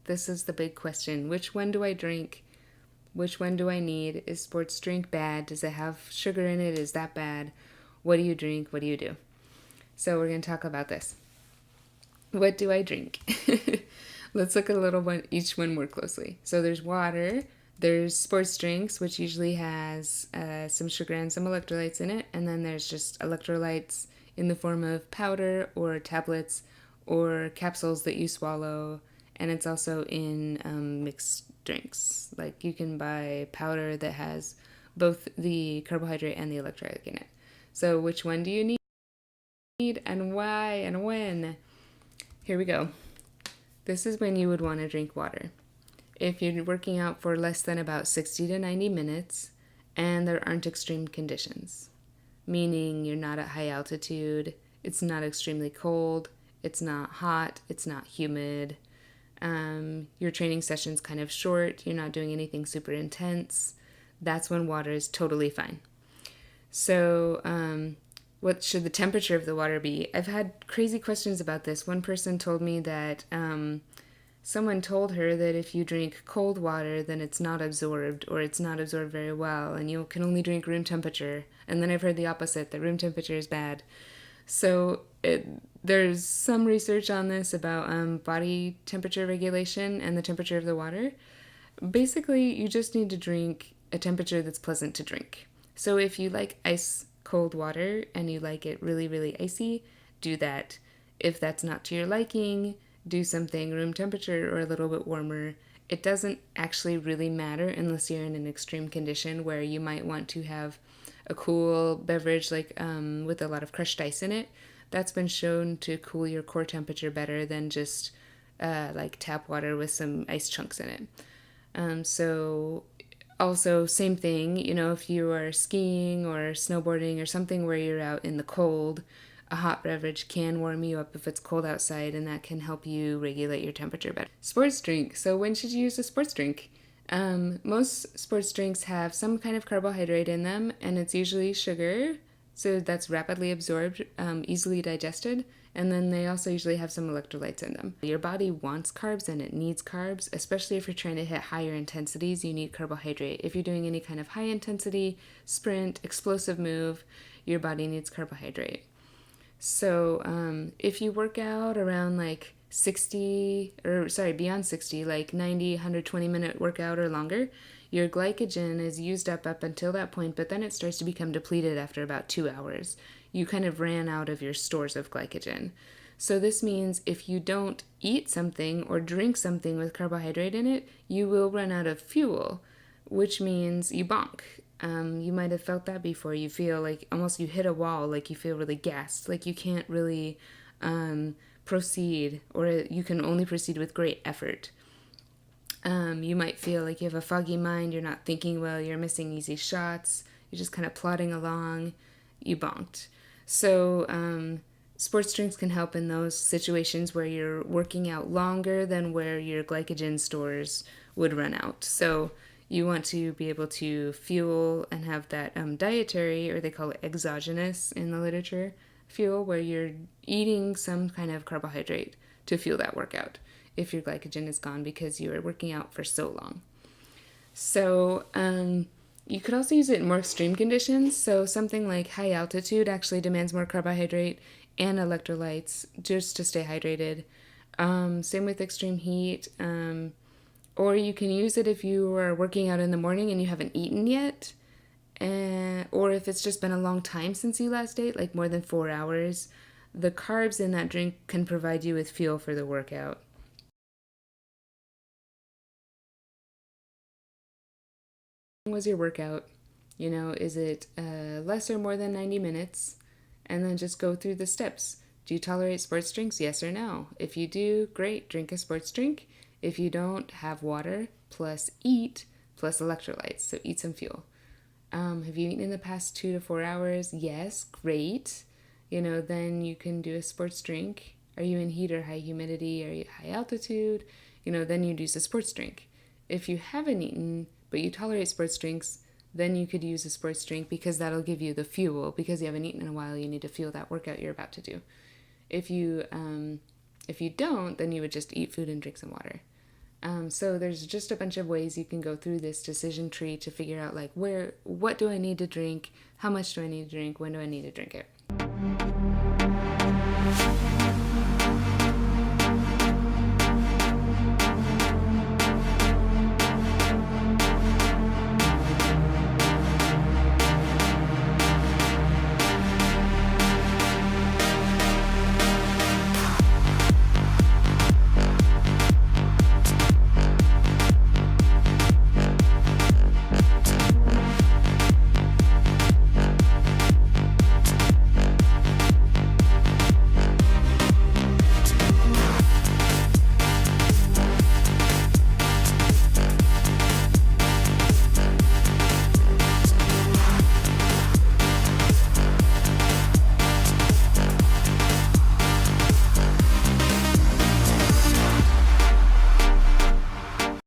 This is the big question. Which one do I drink? Which one do I need? Is sports drink bad? Does it have sugar in it? Is that bad? What do you drink? What do you do? So we're going to talk about this. What do I drink? Let's look at a little one, each one more closely. So there's water, there's sports drinks, which usually has some sugar and some electrolytes in it, and then there's just electrolytes in the form of powder or tablets or capsules that you swallow, and it's also in mixed drinks. Like you can buy powder that has both the carbohydrate and the electrolyte in it. So which one do you need and why and when? Here we go. This is when you would want to drink water. If you're working out for less than about 60 to 90 minutes and there aren't extreme conditions, meaning you're not at high altitude, it's not extremely cold, it's not hot, it's not humid, your training session's kind of short, you're not doing anything super intense, that's when water is totally fine. So, what should the temperature of the water be? I've had crazy questions about this. One person told me that someone told her that if you drink cold water, then it's not absorbed or it's not absorbed very well and you can only drink room temperature. And then I've heard the opposite, that room temperature is bad. So there's some research on this about body temperature regulation and the temperature of the water. Basically, you just need to drink a temperature that's pleasant to drink. So if you like ice cold water and you like it really, really icy, do that. If that's not to your liking, do something room temperature or a little bit warmer. It doesn't actually really matter unless you're in an extreme condition where you might want to have a cool beverage like with a lot of crushed ice in it. That's been shown to cool your core temperature better than just like tap water with some ice chunks in it. So also, same thing, if you are skiing or snowboarding or something where you're out in the cold, a hot beverage can warm you up if it's cold outside, and that can help you regulate your temperature better. Sports drink. So when should you use a sports drink? Most sports drinks have some kind of carbohydrate in them, and it's usually sugar, so that's rapidly absorbed, easily digested, and then they also usually have some electrolytes in them. Your body wants carbs and it needs carbs, especially if you're trying to hit higher intensities, you need carbohydrate. If you're doing any kind of high intensity, sprint, explosive move, your body needs carbohydrate. So if you work out around like beyond 60, like 90, 120 minute workout or longer, your glycogen is used up until that point, but then it starts to become depleted after about 2 hours. You kind of ran out of your stores of glycogen. So this means if you don't eat something or drink something with carbohydrate in it, you will run out of fuel, which means you bonk. You might have felt that before. You feel like almost you hit a wall, like you feel really gassed, like you can't really proceed, or you can only proceed with great effort. You might feel like you have a foggy mind, you're not thinking well, you're missing easy shots, you're just kind of plodding along, you bonked. So sports drinks can help in those situations where you're working out longer than where your glycogen stores would run out. So you want to be able to fuel and have that dietary, or they call it exogenous in the literature, fuel, where you're eating some kind of carbohydrate to fuel that workout if your glycogen is gone because you are working out for so long. So you could also use it in more extreme conditions. So something like high altitude actually demands more carbohydrate and electrolytes just to stay hydrated. Same with extreme heat. Or you can use it if you are working out in the morning and you haven't eaten yet. Or if it's just been a long time since you last ate, like more than 4 hours. The carbs in that drink can provide you with fuel for the workout. How long was your workout? Is it less or more than 90 minutes? And then just go through the steps. Do you tolerate sports drinks? Yes or no? If you do, great, drink a sports drink. If you don't, have water plus eat plus electrolytes, so eat some fuel. Have you eaten in the past 2 to 4 hours? Yes, great. Then you can do a sports drink. Are you in heat or high humidity? Are you at high altitude? Then you'd use a sports drink. If you haven't eaten, but you tolerate sports drinks, then you could use a sports drink because that'll give you the fuel. Because you haven't eaten in a while, you need to fuel that workout you're about to do. If you don't, then you would just eat food and drink some water. So there's just a bunch of ways you can go through this decision tree to figure out like what do I need to drink, how much do I need to drink, when do I need to drink it.